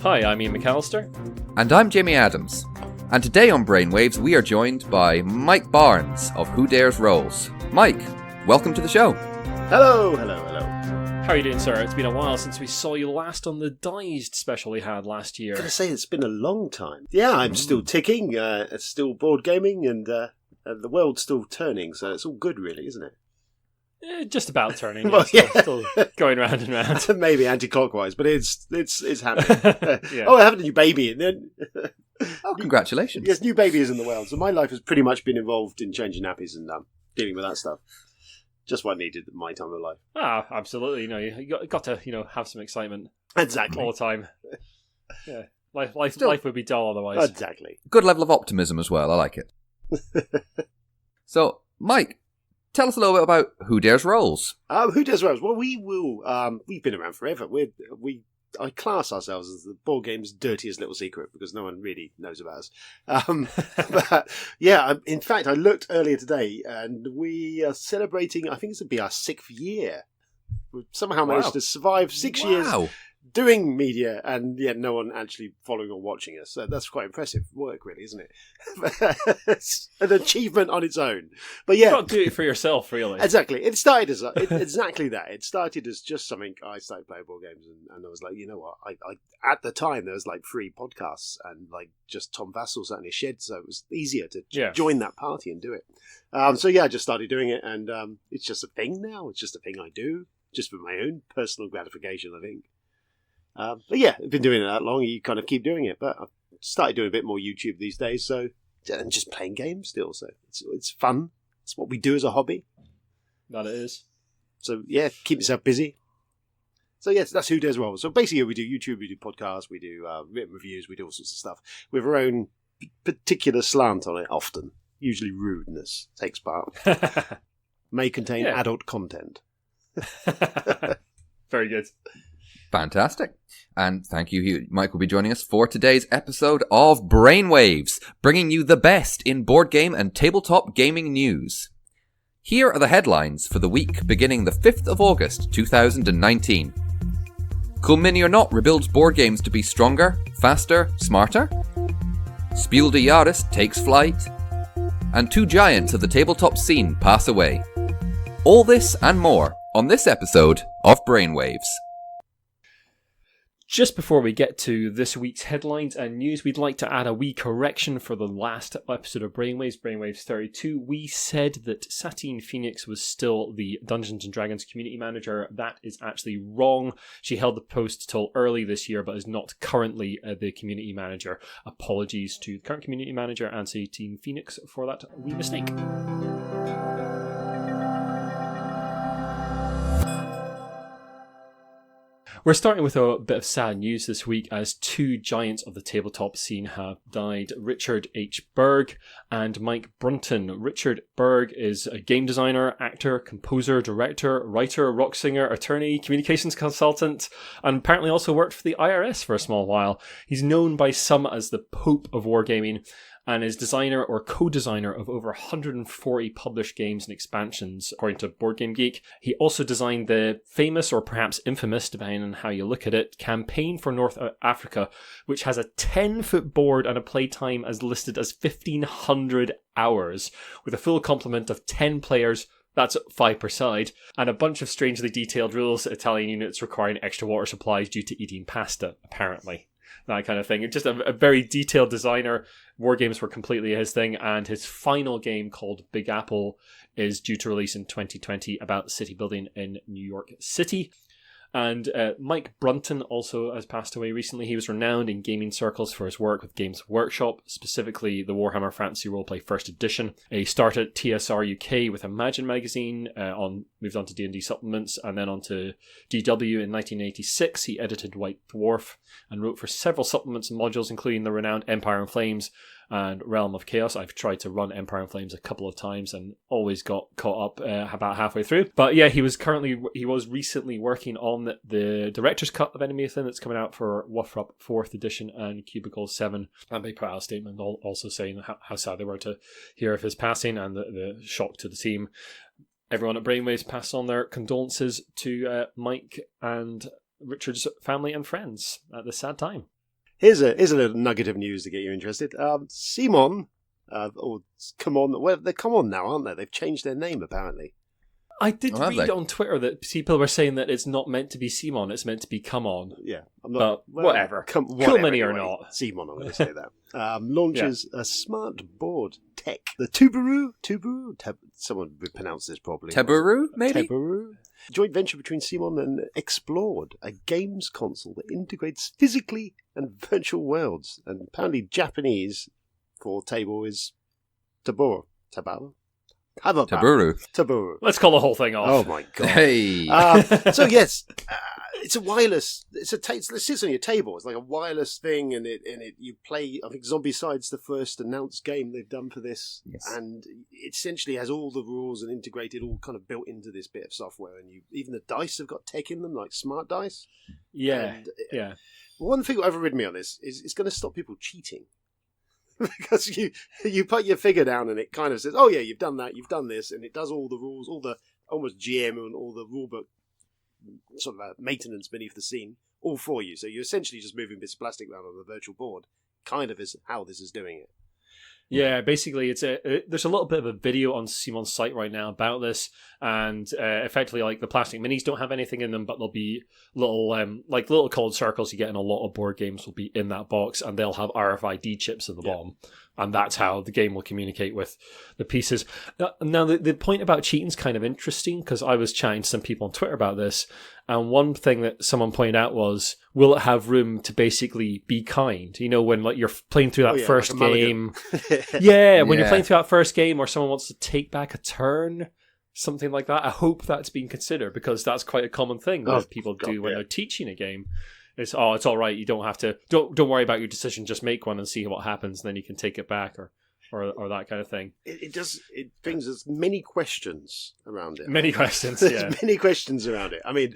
Hi, I'm Ian McAllister. And I'm Jamie Adams. And today on Brainwaves, we are joined by Mike Barnes of Who Dares Rolls. Mike, welcome to the show. Hello. How are you doing, sir? It's been a while since we saw you last on the Diced special we had last year. I'm going to say it's been a long time. Yeah, I'm still ticking, it's still board gaming, and the world's still turning, so it's all good, really, isn't it? Just about turning. Well, still going round and round. Maybe anti-clockwise, but it's happening. Yeah. Oh, I have a new baby, and then... Oh, congratulations. Yes, new baby is in the world, so my life has pretty much been involved in changing nappies and dealing with that stuff. Just what I needed at my time of life. Ah, absolutely. You got to have some excitement. Exactly. All the time. Yeah. Life would be dull otherwise. Exactly. Good level of optimism as well. I like it. So, Mike, tell us a little bit about Who Dares Rolls. Who Dares Rolls? Well, we will. We've been around forever. I class ourselves as the board game's dirtiest little secret because no one really knows about us. But yeah, in fact, I looked earlier today and we are celebrating, I think this would be our 6th year. We've somehow managed to survive 6 years doing media and yet no one actually following or watching us. So that's quite impressive work, really, isn't it? It's an achievement on its own. But yeah, You've got to do it for yourself, really. Exactly. It started as exactly that. It started as just something I started playing board games, and I was like, you know what? I at the time there was like 3 podcasts and like just Tom Vassell sat in his shed, so it was easier to join that party and do it. So yeah, I just started doing it, and it's just a thing now. It's just a thing I do, just for my own personal gratification, I think. But yeah, I've been doing it that long. You kind of keep doing it, but I've started doing a bit more YouTube these days. So and just playing games still. So it's fun. It's what we do as a hobby. That it is. So yeah, keep yourself busy. So yes, that's Who Dares Roll. So basically, we do YouTube, we do podcasts, we do written reviews, we do all sorts of stuff with our own particular slant on it. Often, usually rudeness takes part. May contain adult content. Very good. Fantastic. And thank you, Mike will be joining us for today's episode of Brainwaves, bringing you the best in board game and tabletop gaming news. Here are the headlines for the week beginning the 5th of August 2019. Cool Mini or Not rebuilds board games to be stronger, faster, smarter. Spiel de Jahres takes flight. And 2 giants of the tabletop scene pass away. All this and more on this episode of Brainwaves. Just before we get to this week's headlines and news, we'd like to add a wee correction for the last episode of Brainwaves 32. We said that Satine Phoenix was still the Dungeons & Dragons community manager. That is actually wrong. She held the post till early this year, but is not currently the community manager. Apologies to the current community manager and Satine Phoenix for that wee mistake. We're starting with a bit of sad news this week as 2 giants of the tabletop scene have died. Richard H. Berg and Mike Brunton. Richard Berg is a game designer, actor, composer, director, writer, rock singer, attorney, communications consultant, and apparently also worked for the IRS for a small while. He's known by some as the Pope of wargaming, and is designer or co-designer of over 140 published games and expansions, according to Board Game Geek. He also designed the famous, or perhaps infamous, depending on how you look at it, campaign for North Africa, which has a 10-foot board and a playtime as listed as 1,500 hours, with a full complement of 10 players. That's 5 per side, and a bunch of strangely detailed rules, Italian units requiring extra water supplies due to eating pasta, apparently. That kind of thing. Just a very detailed designer. War games were completely his thing, and his final game called Big Apple is due to release in 2020 about city building in New York City. And Mike Brunton also has passed away recently. He was renowned in gaming circles for his work with Games Workshop, specifically the Warhammer Fantasy Roleplay First Edition. He started at TSR UK with Imagine magazine, moved on to D&D supplements, and then on to DW in 1986. He edited White Dwarf and wrote for several supplements and modules, including the renowned Empire in Flames and Realm of Chaos. I've tried to run Empire in Flames a couple of times and always got caught up about halfway through. But yeah, he was recently working on the director's cut of Enemy Within that's coming out for Wufrup 4th edition and Cubicle 7. And they put out a statement also saying how sad they were to hear of his passing and the shock to the team. Everyone at Brainwaves passed on their condolences to Mike and Richard's family and friends at this sad time. Here's a little nugget of news to get you interested. CMON, or CMON, well, they're CMON now, aren't they? They've changed their name, apparently. I did have read they? on Twitter that people were saying that it's not meant to be CMON, it's meant to be Come On. Yeah. But whatever. Whatever, Cool many or anyway. not. CMON, I'm going to say that. Launches a smart board tech. The Teburu? Someone would pronounce this properly. Teburu, maybe? Teburu? Joint venture between CMON and Explored, a games console that integrates physically and virtual worlds. And apparently Japanese for table is Teburu. Teburu. Let's call the whole thing off. Oh my god. Hey. So yes, it's a wireless. It sits on your table. It's like a wireless thing, and you play. I think Zombicide's the first announced game they've done for this, Yes. and it essentially has all the rules and integrated, all kind of built into this bit of software. And even the dice have got tech in them, like smart dice. Yeah, And, yeah. One thing that overridden me on this is it's going to stop people cheating. Because you put your figure down and it kind of says, oh yeah, you've done that, you've done this, and it does all the rules, all the almost GM and all the rulebook sort of maintenance beneath the scene, all for you. So you're essentially just moving bits of plastic around on the virtual board, kind of is how this is doing it. Yeah, basically, there's a little bit of a video on CMON's site right now about this, and effectively, like the plastic minis don't have anything in them, but there'll be little colored circles you get in a lot of board games will be in that box, and they'll have RFID chips at the bottom, and that's how the game will communicate with the pieces. Now, the point about cheating is kind of interesting, because I was chatting to some people on Twitter about this, and one thing that someone pointed out was, will it have room to basically be kind? You know, when like you're playing through that first like game. When you're playing through that first game, or someone wants to take back a turn, something like that. I hope that's being considered, because that's quite a common thing that people do when they're teaching a game. It's all right. You don't have to. Don't worry about your decision. Just make one and see what happens, and then you can take it back, or that kind of thing. It brings us many questions around it. Many questions. There's many questions around it. I mean,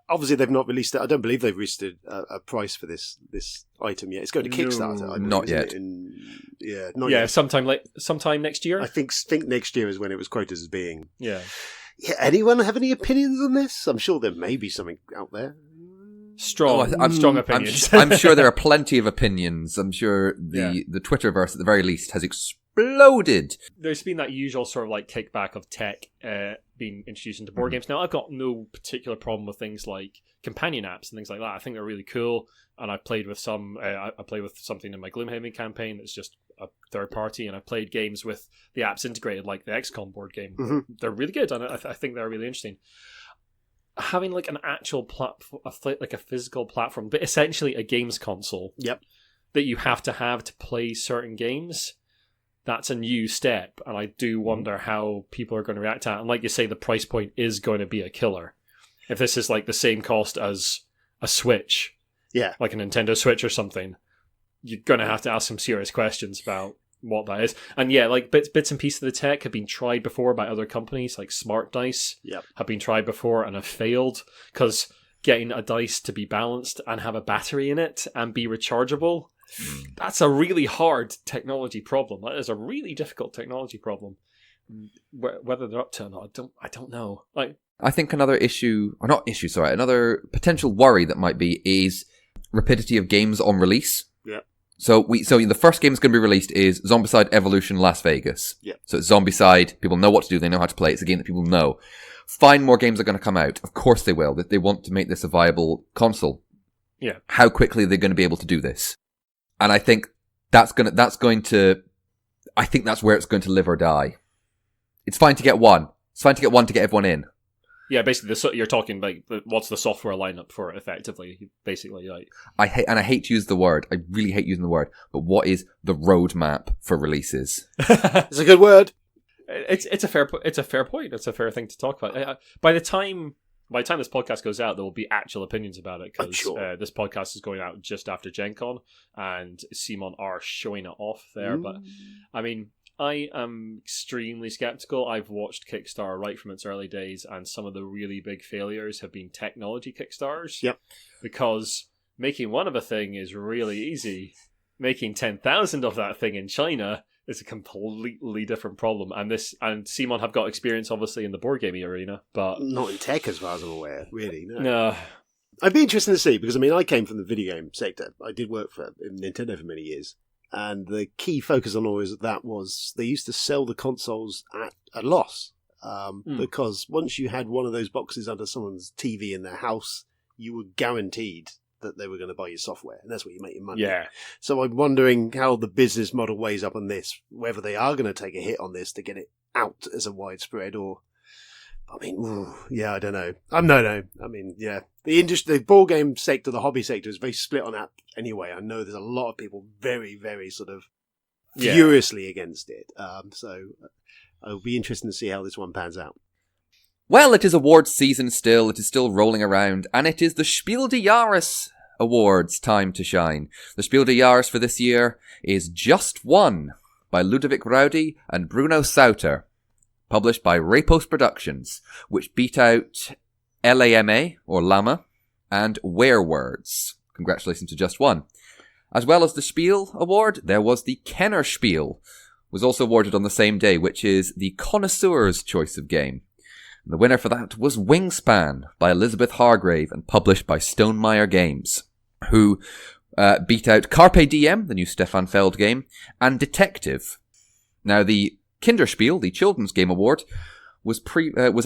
obviously they've not released it. I don't believe they've released a price for this item yet. It's going to Kickstarter. I believe, not yet. Not yet. Sometime next year. I think next year is when it was quoted as being. Yeah. Anyone have any opinions on this? I'm sure there may be something out there. Strong opinions. I'm sure there are plenty of opinions. I'm sure the Twitterverse, at the very least, has exploded. There's been that usual sort of like kickback of tech being introduced into board games. Now, I've got no particular problem with things like companion apps and things like that. I think they're really cool, and I've played with some. I played with something in my Gloomhaven campaign that's just a third party, and I played games with the apps integrated, like the XCOM board game. Mm-hmm. They're really good, and I think they're really interesting. Having like an actual platform, like a physical platform, but essentially a games console that you have to play certain games, that's a new step, and I do wonder how people are going to react to it. And like you say, the price point is going to be a killer. If this is like the same cost as a Switch, like a Nintendo Switch or something, you're going to have to ask some serious questions about what that is. And like bits and pieces of the tech have been tried before by other companies, like Smart Dice have been tried before and have failed, because getting a dice to be balanced and have a battery in it and be rechargeable, that's a really hard technology problem. That is a really difficult technology problem. Whether they're up to it or not, I don't know. Like, I think another potential worry that might be is rapidity of games on release. So the first game that's going to be released is Zombicide Evolution Las Vegas. So it's Zombicide. People know what to do. They know how to play. It's a game that people know. Fine, more games are going to come out. Of course they will. They want to make this a viable console. How quickly are they going to be able to do this? And I think I think that's where it's going to live or die. It's fine to get one. It's fine to get one to get everyone in. Yeah, basically, you're talking like what's the software lineup for it? Effectively, basically, like I hate to use the word. I really hate using the word. But what is the roadmap for releases? It's a good word. It's a fair point. It's a fair thing to talk about. By the time this podcast goes out, there will be actual opinions about it, because this podcast is going out just after Gen Con, and CMON are showing it off there. But I mean, I am extremely skeptical. I've watched Kickstarter right from its early days, and some of the really big failures have been technology Kickstarters. Because making one of a thing is really easy. Making 10,000 of that thing in China is a completely different problem. And CMON have got experience, obviously, in the board gaming arena, but not in tech, as far as I'm aware. Really, no. No. I'd be interested to see, because I mean, I came from the video game sector. I did work for Nintendo for many years, and the key focus on always that was they used to sell the consoles at a loss, because once you had one of those boxes under someone's TV in their house, you were guaranteed that they were going to buy your software, and that's where you make your money. Yeah. So I'm wondering how the business model weighs up on this, whether they are going to take a hit on this to get it out as a widespread, or, I mean, I don't know. No. I mean, yeah, the industry, the board game sector, the hobby sector is very split on that anyway. I know there's a lot of people very, very sort of furiously against it. So it'll be interesting to see how this one pans out. Well, it is awards season still, it is still rolling around, and it is the Spiel des Jahres awards time to shine. The Spiel des Jahres for this year is Just One by Ludovic Rowdy and Bruno Sauter, published by Repos Productions, which beat out LAMA, or Llama, and Werewords. Congratulations to Just One. As well as the Spiel award, there was the Kenner Spiel, was also awarded on the same day, which is the connoisseur's choice of game. The winner for that was Wingspan by Elizabeth Hargrave and published by Stonemaier Games, who beat out Carpe Diem, the new Stefan Feld game, and Detective. Now, the Kinderspiel, the Children's Game Award, was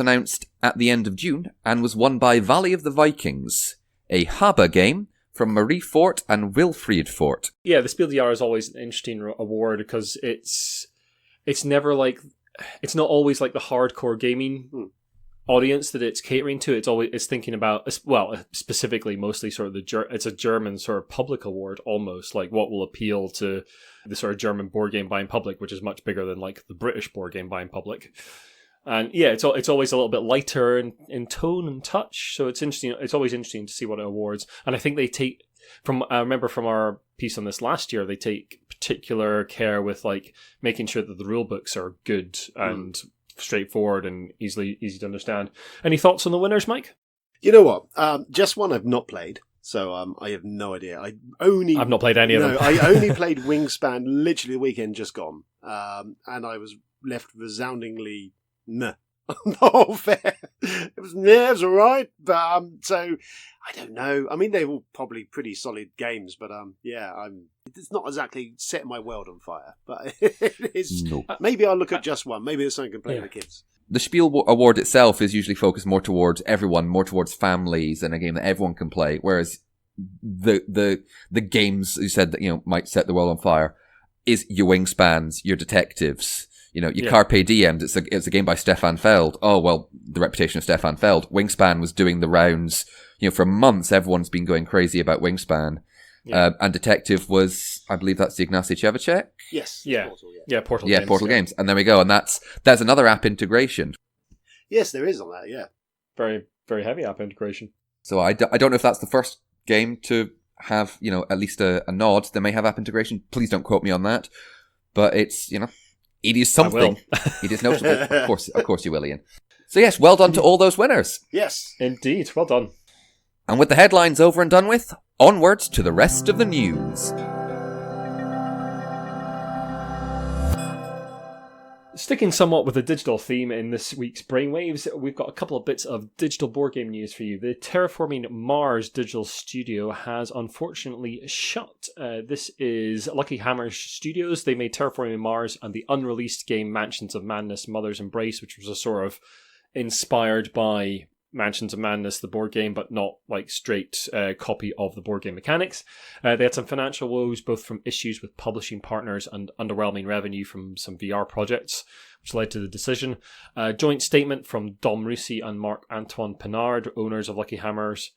announced at the end of June and was won by Valley of the Vikings, a Haba game from Marie Fort and Wilfried Fort. Yeah, the Spiel des Jahres is always an interesting award because it's never like, it's not always like the hardcore gaming audience that it's catering to. It's thinking about, well, specifically mostly sort of it's a German sort of public award almost, like what will appeal to the sort of German board game buying public, which is much bigger than like the British board game buying public. And yeah, it's always a little bit lighter in tone and touch, so it's interesting. It's always interesting to see what it awards. And I think they take, I remember from our piece on this last year, they take particular care with like making sure that the rule books are good and straightforward and easy to understand. Any thoughts on the winners, Mike? You know what? Just One I've not played, so I have no idea. I've not played any of them. I only played Wingspan literally the weekend just gone, and I was left resoundingly nah. No fair. It was all right, but so I don't know. I mean, they're all probably pretty solid games, but it's not exactly setting my world on fire. But it is. Nope. Maybe I'll look at Just One. Maybe there's something I can play with the kids. The Spiel award itself is usually focused more towards everyone, more towards families, and a game that everyone can play. Whereas the games you said that might set the world on fire is your Wingspans, your Detectives. Your Carpe Diem, it's a game by Stefan Feld. Oh, well, the reputation of Stefan Feld. Wingspan was doing the rounds. For months, everyone's been going crazy about Wingspan. Yeah. And Detective was, I believe that's the Ignacy Cevicek? Yes. Yeah. Portal Games. Games. Portal Games. And there we go. And that's another app integration. Yes, there is on that, yeah. Very, very heavy app integration. So I don't know if that's the first game to have, at least a nod. They may have app integration. Please don't quote me on that. But it's, it is something. It is notable. Of course you will, Ian. So yes, well done to all those winners. Yes. Indeed, well done. And with the headlines over and done with, onwards to the rest of the news. Sticking somewhat with a digital theme in this week's Brainwaves, we've got a couple of bits of digital board game news for you. The Terraforming Mars digital studio has unfortunately shut. This is Lucky Hammer Studios. They made Terraforming Mars and the unreleased game Mansions of Madness Mother's Embrace, which was a sort of inspired by Mansions of Madness, the board game, but not like straight copy of the board game mechanics. They had some financial woes, both from issues with publishing partners and underwhelming revenue from some VR projects, which led to the decision. Joint statement from Dom Russi and Marc-Antoine Pinard, owners of Lucky Hammers.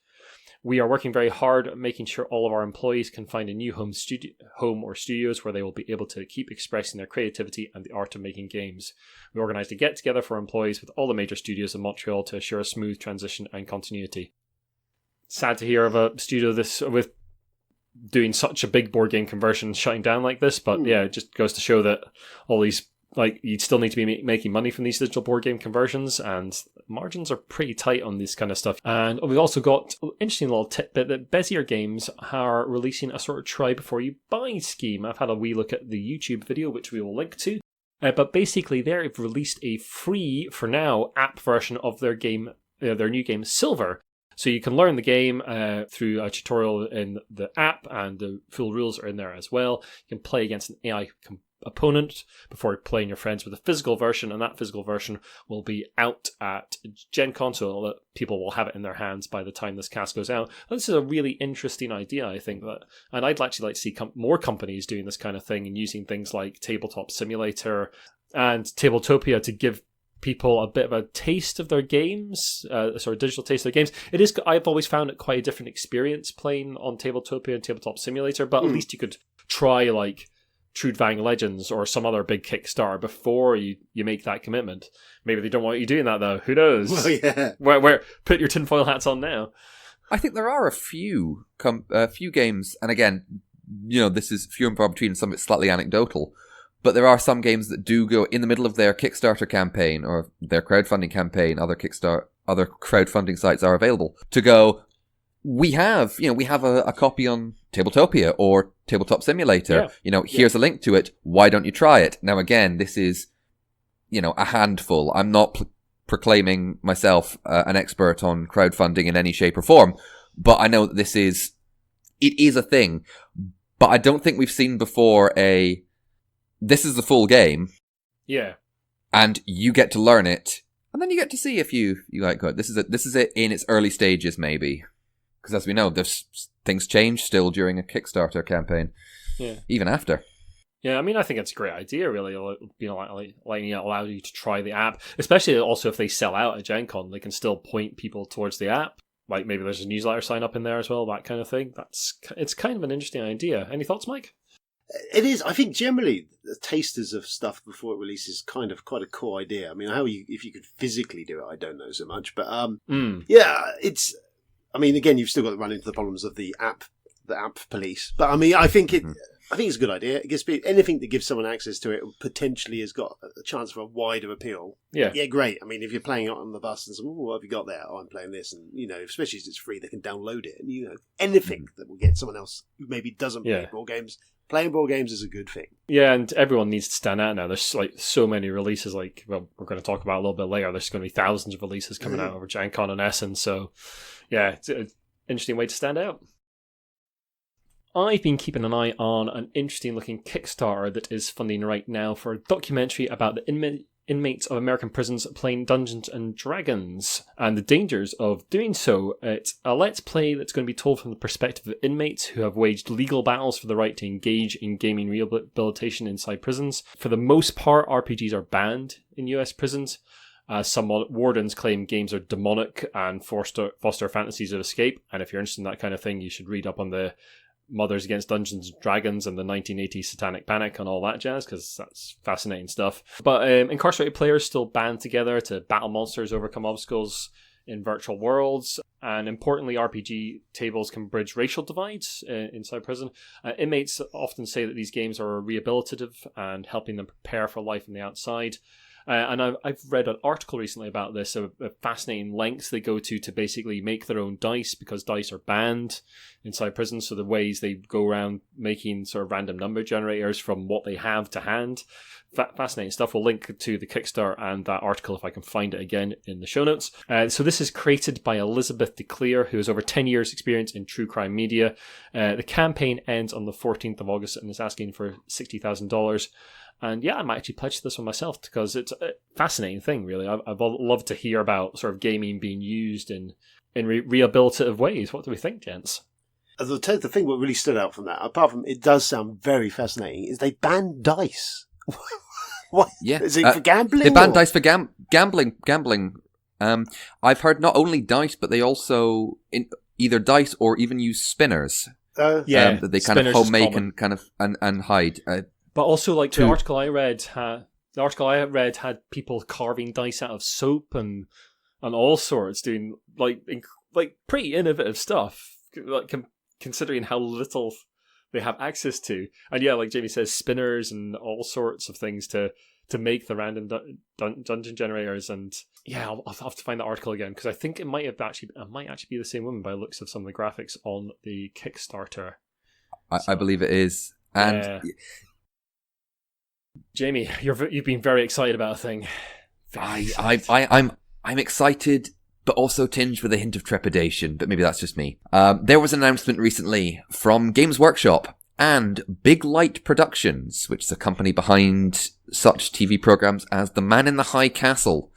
We are working very hard at making sure all of our employees can find a new home or studios where they will be able to keep expressing their creativity and the art of making games. We organised a get-together for employees with all the major studios in Montreal to assure a smooth transition and continuity. Sad to hear of a studio with doing such a big board game conversion shutting down like this, but yeah, it just goes to show that all these, like, you'd still need to be making money from these digital board game conversions, and margins are pretty tight on this kind of stuff. And we've also got an interesting little tidbit that Bezier Games are releasing a sort of try before you buy scheme. I've had a wee look at the YouTube video, which we will link to. But basically, they've released a free, for now, app version of their game, their new game, Silver. So you can learn the game through a tutorial in the app, and the full rules are in there as well. You can play against an AI opponent before playing your friends with a physical version, and that physical version will be out at Gen Con, so that people will have it in their hands by the time this cast goes out. And this is a really interesting idea, I think, and I'd actually like to see more companies doing this kind of thing and using things like Tabletop Simulator and Tabletopia to give people a bit of a taste of their games, sort of digital taste of their games. I've always found it quite a different experience playing on Tabletopia and Tabletop Simulator, but at least you could try like Trudvang Legends or some other big Kickstarter before you make that commitment. Maybe they don't want you doing that though. Who knows? Well, yeah. Where put your tinfoil hats on now. I think there are a few games, and again, this is few and far between, some of it's slightly anecdotal, but there are some games that do go in the middle of their Kickstarter campaign or their crowdfunding campaign. Other crowdfunding sites are available to go, we have a copy on Tabletopia or Tabletop Simulator. Yeah. Here's a link to it. Why don't you try it? Now, again, this is, a handful. I'm not proclaiming myself an expert on crowdfunding in any shape or form, but I know that it is a thing. But I don't think we've seen before this is the full game. Yeah. And you get to learn it, and then you get to see if you like it. This is it in its early stages, maybe. Because as we know, things change still during a Kickstarter campaign, even after. Yeah, I mean, I think it's a great idea, really. Allow you to try the app, especially also if they sell out at Gen Con, they can still point people towards the app. Like maybe there's a newsletter sign up in there as well, that kind of thing. It's kind of an interesting idea. Any thoughts, Mike? It is. I think generally the tasters of stuff before it releases kind of quite a cool idea. I mean, if you could physically do it, I don't know so much, but yeah, it's. I mean, again, you've still got to run into the problems of the app police. But I mean, I think it's a good idea. It gives anything that gives someone access to it potentially has got a chance for a wider appeal. Yeah, great. I mean, if you're playing it on the bus and someone, what have you got there? Oh, I'm playing this, and especially as it's free, they can download it, and anything that will get someone else who maybe doesn't play board games. Playing board games is a good thing. Yeah, and everyone needs to stand out now. There's so many releases. We're going to talk about a little bit later. There's going to be thousands of releases coming out over Gen Con and Essen. So, yeah, it's an interesting way to stand out. I've been keeping an eye on an interesting looking Kickstarter that is funding right now for a documentary about the inmates of American prisons playing Dungeons and Dragons and the dangers of doing so. It's a let's play that's going to be told from the perspective of inmates who have waged legal battles for the right to engage in gaming rehabilitation inside prisons. For the most part, RPGs are banned in US prisons. Some wardens claim games are demonic and foster fantasies of escape, and if you're interested in that kind of thing, you should read up on the Mothers Against Dungeons and Dragons and the 1980s Satanic Panic and all that jazz, because that's fascinating stuff. But incarcerated players still band together to battle monsters, overcome obstacles in virtual worlds, and importantly, RPG tables can bridge racial divides inside prison. Inmates often say that these games are rehabilitative and helping them prepare for life on the outside. And I've read an article recently about this, of fascinating lengths they go to basically make their own dice, because dice are banned inside prison. So the ways they go around making sort of random number generators from what they have to hand. Fascinating stuff. We'll link to the Kickstarter and that article if I can find it again in the show notes. So this is created by Elizabeth DeClear, who has over 10 years experience in true crime media. The campaign ends on the 14th of August and is asking for $60,000. And yeah, I might actually pledge this one myself, because it's a fascinating thing, really. I've loved to hear about sort of gaming being used in rehabilitative ways. What do we think, gents? The thing what really stood out from that, apart from it does sound very fascinating, is they banned dice. What? Yeah. Is it for gambling? They banned dice for gambling. I've heard not only dice, but they also either dice or even use spinners. That they kind of home make and kind of and hide. But also, like the article I read had people carving dice out of soap and all sorts, doing like pretty innovative stuff, like considering how little they have access to. And yeah, like Jamie says, spinners and all sorts of things to make the random dungeon generators. And yeah, I'll have to find the article again, because I think it might actually be the same woman by the looks of some of the graphics on the Kickstarter. I believe it is. And Jamie, you've been very excited about a thing. I'm excited but also tinged with a hint of trepidation, but maybe that's just me. There was an announcement recently from Games Workshop and Big Light Productions, which is a company behind such TV programs as The Man in the High Castle,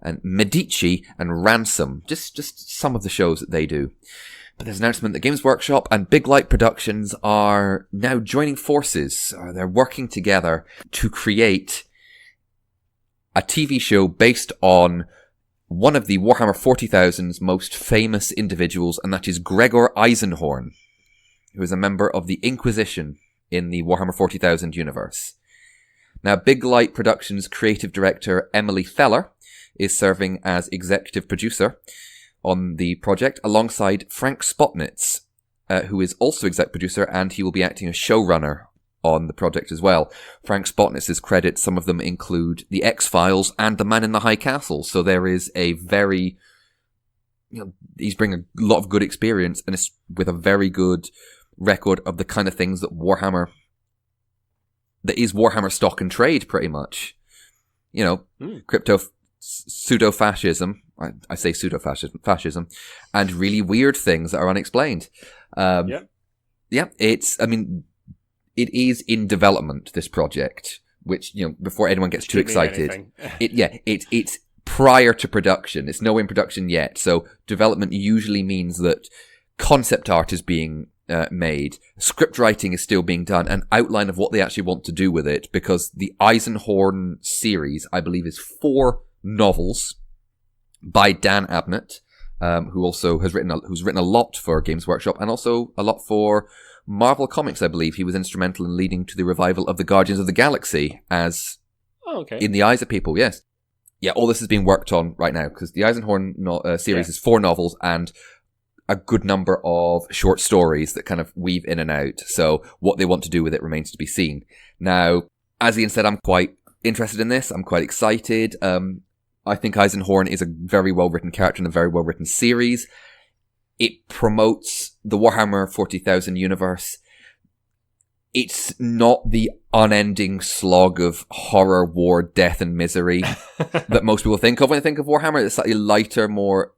and Medici and Ransom, just some of the shows that they do. But there's an announcement that Games Workshop and Big Light Productions are now joining forces, or they're working together to create a TV show based on one of the Warhammer 40,000's most famous individuals, and that is Gregor Eisenhorn, who is a member of the Inquisition in the Warhammer 40,000 universe. Now, Big Light Productions creative director Emily Feller is serving as executive producer on the project, alongside Frank Spotnitz, who is also exec producer, and he will be acting as showrunner on the project as well. Frank Spotnitz's credits, some of them include The X-Files and The Man in the High Castle, so there is a very, he's bringing a lot of good experience, and it's with a very good record of the kind of things that is Warhammer stock and trade, pretty much. Crypto pseudo-fascism, I say pseudo-fascism, and really weird things that are unexplained. It is in development, this project, which, before anyone gets too excited, it's prior to production. It's nowhere in production yet. So development usually means that concept art is being made, script writing is still being done, an outline of what they actually want to do with it, because the Eisenhorn series, I believe, is 4 novels by D&amp, who's written a lot for Games Workshop and also a lot for Marvel Comics. I believe he was instrumental in leading to the revival of the Guardians of the Galaxy as in the eyes of people. Yes, all this is being worked on right now, because the Eisenhorn series is 4 novels and a good number of short stories that kind of weave in and out. So what they want to do with it remains to be seen. Now, as Ian said, I'm quite interested in this. I'm quite excited. I think Eisenhorn is a very well-written character in a very well-written series. It promotes the Warhammer 40,000 universe. It's not the unending slog of horror, war, death, and misery that most people think of when they think of Warhammer. It's slightly lighter, more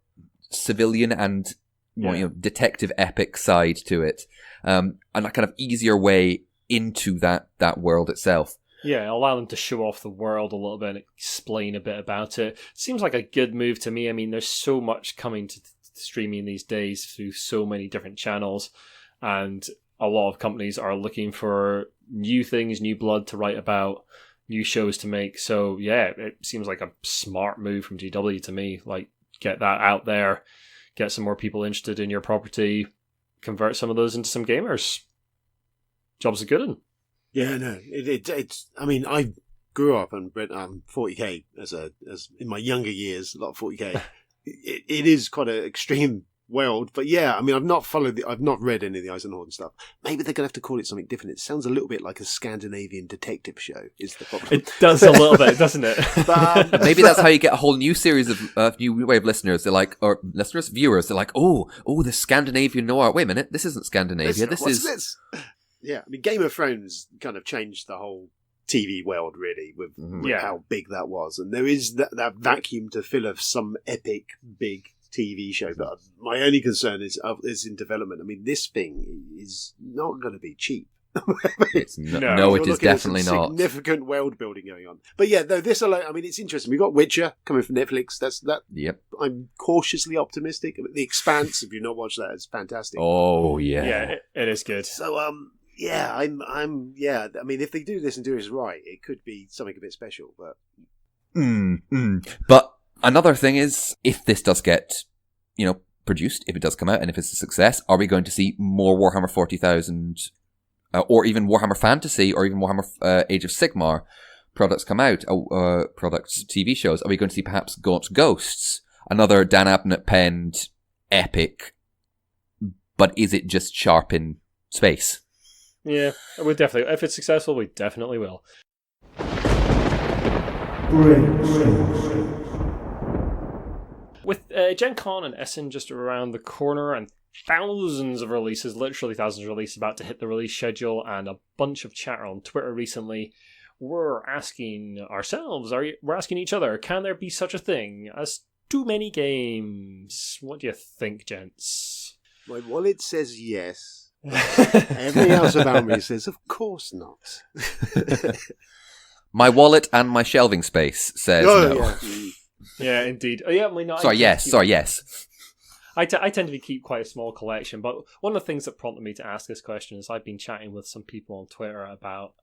civilian and more, detective epic side to it. And a kind of easier way into that world itself. Yeah, allow them to show off the world a little bit and explain a bit about it. Seems like a good move to me. I mean, there's so much coming to streaming these days through so many different channels, and a lot of companies are looking for new things, new blood to write about, new shows to make. So yeah, it seems like a smart move from GW to me. Like, get that out there, get some more people interested in your property, convert some of those into some gamers. Job's a good one. Yeah, no, it's. I mean, I grew up and read 40k as in my younger years, a lot of 40k. it is quite an extreme world, but yeah, I mean, I've not read any of the Eisenhorn stuff. Maybe they're gonna have to call it something different. It sounds a little bit like a Scandinavian detective show. Is the problem? It does a little bit, doesn't it? But, maybe that's how you get a whole new series of new wave listeners. They're like, or listeners, viewers. They're like, oh, the Scandinavian noir. Wait a minute, this isn't Scandinavia. This. Yeah, I mean, Game of Thrones kind of changed the whole TV world, really, with how big that was. And there is that vacuum to fill of some epic, big TV show. But my only concern is in development. I mean, this thing is not going to be cheap. No, it is definitely not. Significant world building going on. But yeah, though this alone, I mean, it's interesting. We've got Witcher coming from Netflix. Yep. I'm cautiously optimistic. The Expanse, if you've not watched that, it's fantastic. Oh yeah. Yeah, it is good. So yeah, I'm yeah. I mean, if they do this and do this right, it could be something a bit special. But But another thing is, if this does get, produced, if it does come out, and if it's a success, are we going to see more Warhammer 40,000, or even Warhammer Fantasy, or even Warhammer Age of Sigmar products come out? Products, TV shows. Are we going to see perhaps Gaunt Ghosts, another D&amp penned epic? But is it just sharp in space? Yeah, we definitely. If it's successful, we definitely will. With Gen Con and Essen just around the corner, and thousands of releases, literally thousands of releases about to hit the release schedule, and a bunch of chatter on Twitter recently, we're asking ourselves, we're asking each other, can there be such a thing as too many games. What do you think, gents? My wallet says yes. Everything else about me says, of course not. My wallet and my shelving space says no. Yeah. Yeah, indeed. Oh, yeah, Yes. I tend to keep quite a small collection, but one of the things that prompted me to ask this question is I've been chatting with some people on Twitter about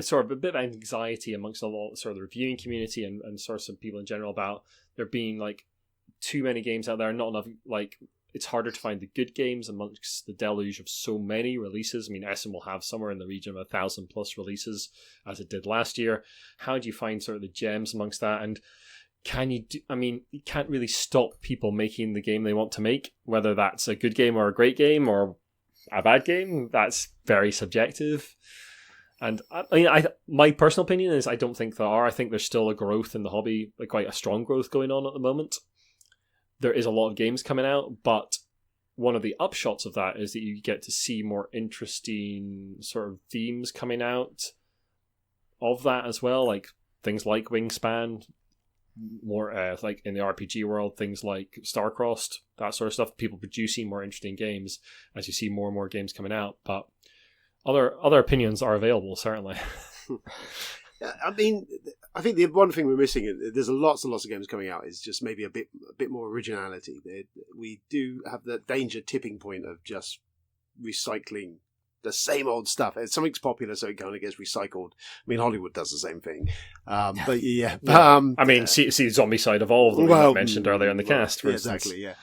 sort of a bit of anxiety amongst a lot of sort of the reviewing community and sort of some people in general about there being like too many games out there, not enough, like it's harder to find the good games amongst the deluge of so many releases. I mean, Essen will have somewhere in the region of 1,000+ releases as it did last year. How do you find sort of the gems amongst that? And you can't really stop people making the game they want to make, whether that's a good game or a great game or a bad game. That's very subjective. And my personal opinion is I don't think there are. I think there's still a growth in the hobby, like quite a strong growth going on at the moment. There is a lot of games coming out, but one of the upshots of that is that you get to see more interesting sort of themes coming out of that as well, like things like Wingspan, more like in the RPG world, things like Starcrossed, that sort of stuff. People producing more interesting games as you see more and more games coming out. But other opinions are available, certainly. I mean, I think the one thing we're missing, there's lots and lots of games coming out, is just maybe a bit more originality. We do have the danger tipping point of just recycling the same old stuff. Something's popular, so it kind of gets recycled. I mean, Hollywood does the same thing. But yeah. I mean, see Zombicide Evolved that we mentioned earlier in the cast, for instance. Exactly, yeah.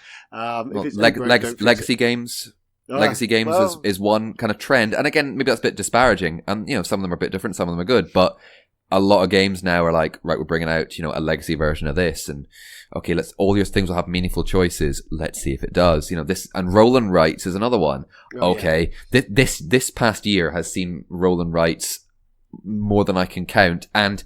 Legacy games. Legacy games is one kind of trend. And again, maybe that's a bit disparaging. And, some of them are a bit different, some of them are good. But a lot of games now are like, right, we're bringing out, a legacy version of this. And, okay, all your things will have meaningful choices. Let's see if it does. This, and roll and writes is another one. Okay, yeah. This past year has seen roll and writes more than I can count. And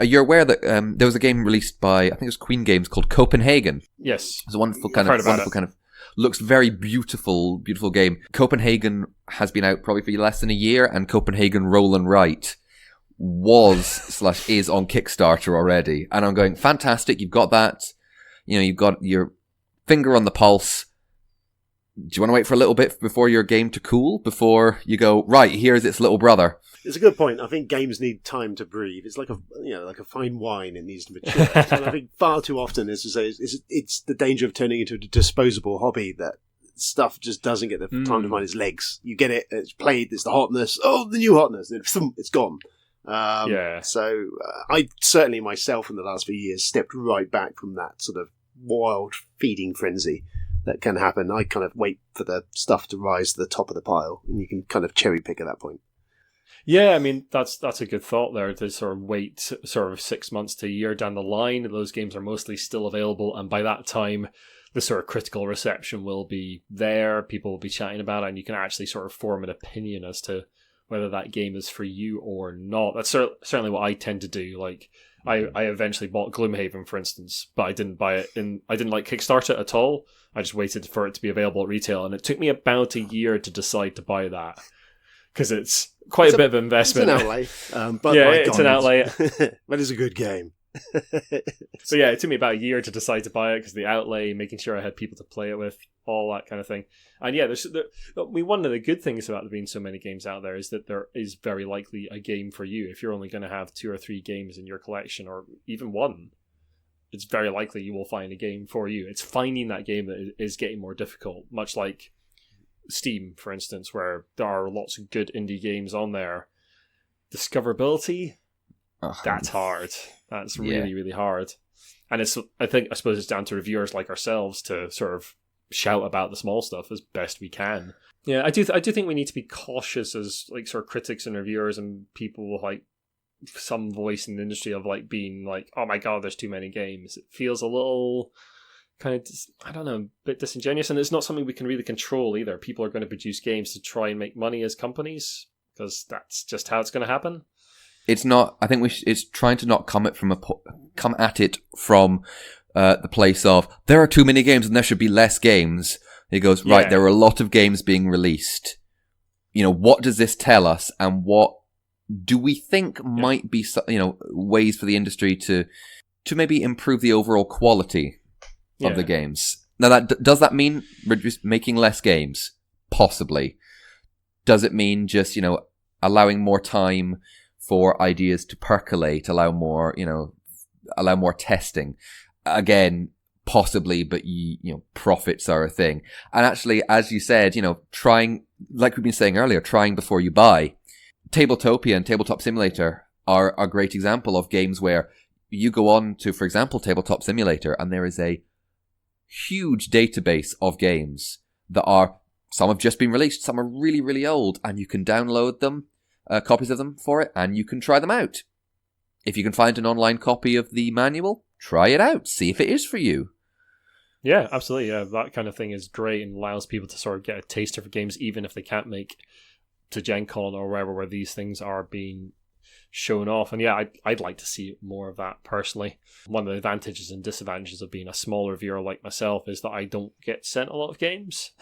you're aware that there was a game released by, I think it was Queen Games, called Copenhagen. Yes. It's a wonderful kind of looks very beautiful game. Copenhagen has been out probably for less than a year, and Copenhagen Roll and Write is on Kickstarter already. And I'm going, fantastic, you've got that. You've got your finger on the pulse. Do you want to wait for a little bit before your game to cool? Before you go, right, here's its little brother. It's a good point. I think games need time to breathe. It's like a fine wine. It needs to mature. And I think far too often, as I say, it's the danger of turning into a disposable hobby that stuff just doesn't get the time to find its legs. You get it, it's played, it's the hotness. Oh, the new hotness. It's gone. So I certainly myself in the last few years stepped right back from that sort of wild feeding frenzy that can happen. I kind of wait for the stuff to rise to the top of the pile, and you can kind of cherry pick at that point. Yeah, I mean, that's a good thought there, to sort of wait sort of 6 months to a year down the line. Those games are mostly still available, and by that time, the sort of critical reception will be there. People will be chatting about it, and you can actually sort of form an opinion as to whether that game is for you or not. That's certainly what I tend to do. Like, I eventually bought Gloomhaven, for instance, but I didn't buy it I didn't like Kickstarter it at all. I just waited for it to be available at retail, and it took me about a year to decide to buy that, because it's quite a bit of investment. It's an outlay. But yeah, it's an outlay. But it's a good game. So yeah, it took me about a year to decide to buy it, because the outlay, making sure I had people to play it with, all that kind of thing. And yeah, one of the good things about there being so many games out there is that there is very likely a game for you. If you're only going to have 2 or 3 games in your collection, or even one, it's very likely you will find a game for you. It's finding that game that is getting more difficult, much like Steam, for instance, where there are lots of good indie games on there. Discoverability, that's hard. That's really, really hard. And I suppose it's down to reviewers like ourselves to sort of shout about the small stuff as best we can. Yeah, I do think we need to be cautious as like sort of critics and reviewers and people with like some voice in the industry of like being like, oh my god, there's too many games. It feels a little kind of, I don't know, a bit disingenuous, and it's not something we can really control either. People are going to produce games to try and make money as companies, because that's just how it's going to happen. It's not. I think it's trying to not come at it from the place of there are too many games and there should be less games. He goes, right, there are a lot of games being released. What does this tell us, and what do we think might be ways for the industry to to maybe improve the overall quality of the games. Now, does that mean making less games? Possibly. Does it mean just, allowing more time for ideas to percolate, allow more testing? Again, possibly, but profits are a thing. And actually, as you said, trying, like we've been saying earlier, trying before you buy. Tabletopia and Tabletop Simulator are a great example of games where you go on to, for example, Tabletop Simulator, and there is a huge database of games that some have just been released, some are really, really old, and you can download them, copies of them for it, and you can try them out. If you can find an online copy of the manual, try it out, see if it is for you. Yeah, absolutely. Yeah, that kind of thing is great and allows people to sort of get a taster for games, even if they can't make to Gen Con or wherever where these things are being shown off. And yeah, I'd like to see more of that personally. One of the advantages and disadvantages of being a small reviewer like myself is that I don't get sent a lot of games.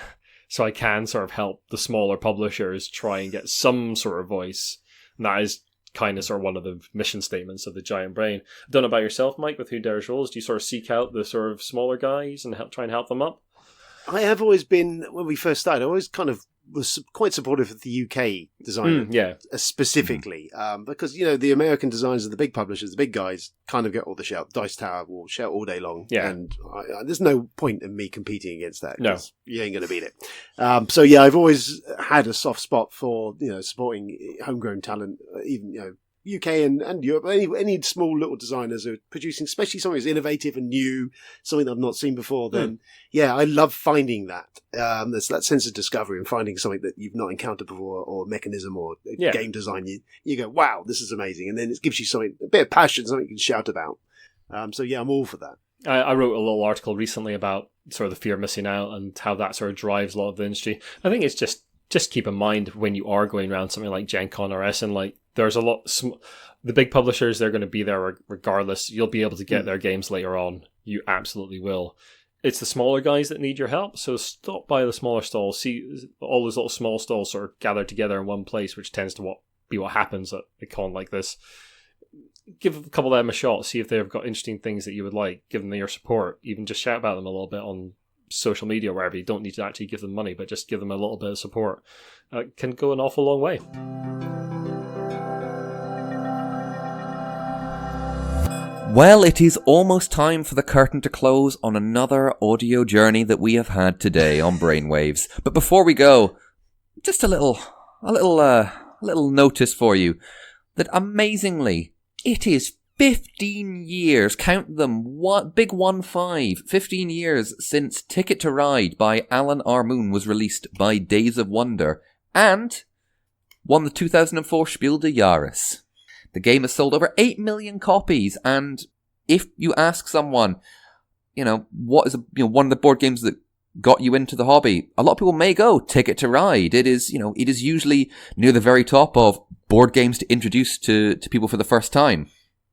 So I can sort of help the smaller publishers try and get some sort of voice. And that is kind of sort of one of the mission statements of the Giant Brain. I don't know about yourself, Mike, with Who Dares Rolls. Do you sort of seek out the sort of smaller guys and try and help them up? I have always been, when we first started, I always kind of was quite supportive of the UK design, specifically, because the American designers of the big publishers, the big guys, kind of get all the shout. Dice Tower will shout all day long, and there's no point in me competing against that. No, you ain't going to beat it. So yeah, I've always had a soft spot for supporting homegrown talent, even UK and Europe, any small little designers who are producing, especially something that's innovative and new, something that I've not seen before, then I love finding that. There's that sense of discovery and finding something that you've not encountered before, or mechanism or game design. You go, wow, this is amazing. And then it gives you a bit of passion, something you can shout about. So yeah, I'm all for that. I wrote a little article recently about sort of the fear of missing out and how that sort of drives a lot of the industry. I think it's just keep in mind when you are going around something like Gen Con or Essen, like, there's a lot. The big publishers, they're going to be there regardless. You'll be able to get their games later on. You absolutely will. It's the smaller guys that need your help. So stop by the smaller stalls. See all those little small stalls sort of gathered together in one place, which tends to be what happens at a con like this. Give a couple of them a shot. See if they've got interesting things that you would like. Give them your support. Even just shout about them a little bit on social media or wherever. You don't need to actually give them money, but just give them a little bit of support. Can go an awful long way. Well, it is almost time for the curtain to close on another audio journey that we have had today on Brainwaves. But before we go, just a little notice for you that amazingly, it is 15 years, count them, 15 years since Ticket to Ride by Alan R. Moon was released by Days of Wonder and won the 2004 Spiel des Jahres. The game has sold over 8 million copies, and if you ask someone, what is one of the board games that got you into the hobby, a lot of people may go Ticket to Ride. It is usually near the very top of board games to introduce to people for the first time.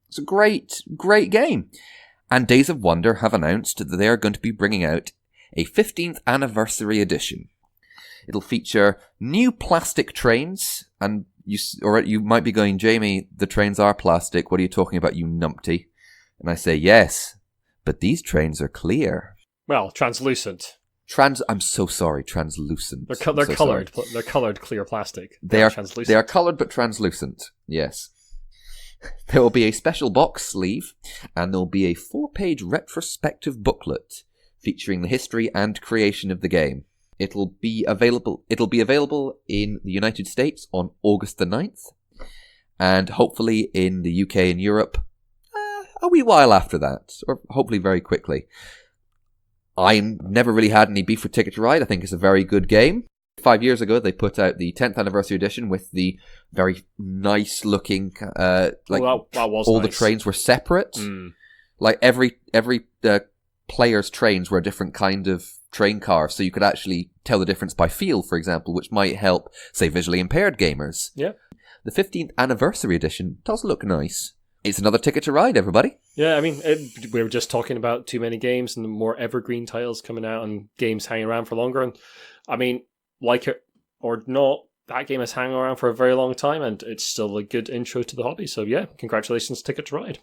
It's a great game. And Days of Wonder have announced that they are going to be bringing out a 15th anniversary edition. It'll feature new plastic trains, and you might be going, Jamie, the trains are plastic. What are you talking about, you numpty? And I say, yes, but these trains are clear. Well, translucent. I'm so sorry, translucent. They're coloured. Sorry. They're coloured clear plastic. They are coloured but translucent, yes. There will be a special box sleeve, and there will be a 4-page retrospective booklet featuring the history and creation of the game. It'll be available in the United States on August the 9th, and hopefully in the UK and Europe a wee while after that, or hopefully very quickly. I never really had any beef with Ticket to Ride. I think it's a very good game. 5 years ago, they put out the 10th anniversary edition with the very nice looking, that was all nice. The trains were separate. Like every player's trains were a different kind of train car, so you could actually tell the difference by feel, for example, which might help, say, visually impaired gamers. Yeah. The 15th anniversary edition does look nice. It's another Ticket to Ride, everybody. Yeah, I mean, we were just talking about too many games and the more evergreen titles coming out and games hanging around for longer. And I mean, like it or not, that game has hung around for a very long time and it's still a good intro to the hobby. So yeah, congratulations, Ticket to Ride.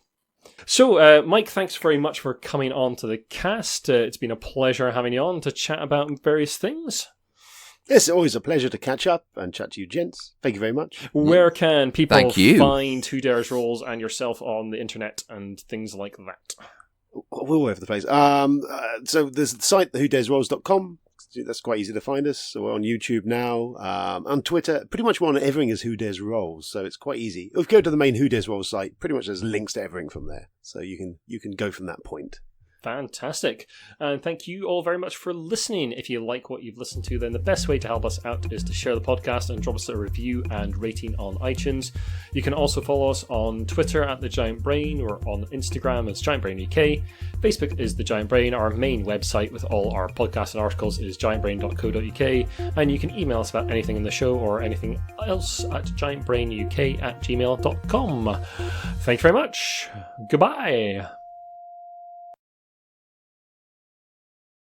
So, Mike, thanks very much for coming on to the cast. It's been a pleasure having you on to chat about various things. It's always a pleasure to catch up and chat to you, gents. Thank you very much. Where can people find Who Dares Rolls and yourself on the internet and things like that? We're all over the place. So there's the site, whodaresrolls.com. That's quite easy to find us. So we're on YouTube now. On Twitter, pretty much we're on everything is Who Dares Rolls, so it's quite easy. If you go to the main Who Dares Rolls site, pretty much there's links to everything from there. So you can go from that point. Fantastic. And thank you all very much for listening. If you like what you've listened to, then the best way to help us out is to share the podcast and drop us a review and rating on iTunes. You can also follow us on Twitter at The Giant Brain, or on Instagram as Giant Brain UK. Facebook is The Giant Brain. Our main website with all our podcasts and articles is giantbrain.co.uk. And you can email us about anything in the show or anything else at giantbrainuk@gmail.com. Thank you very much. Goodbye.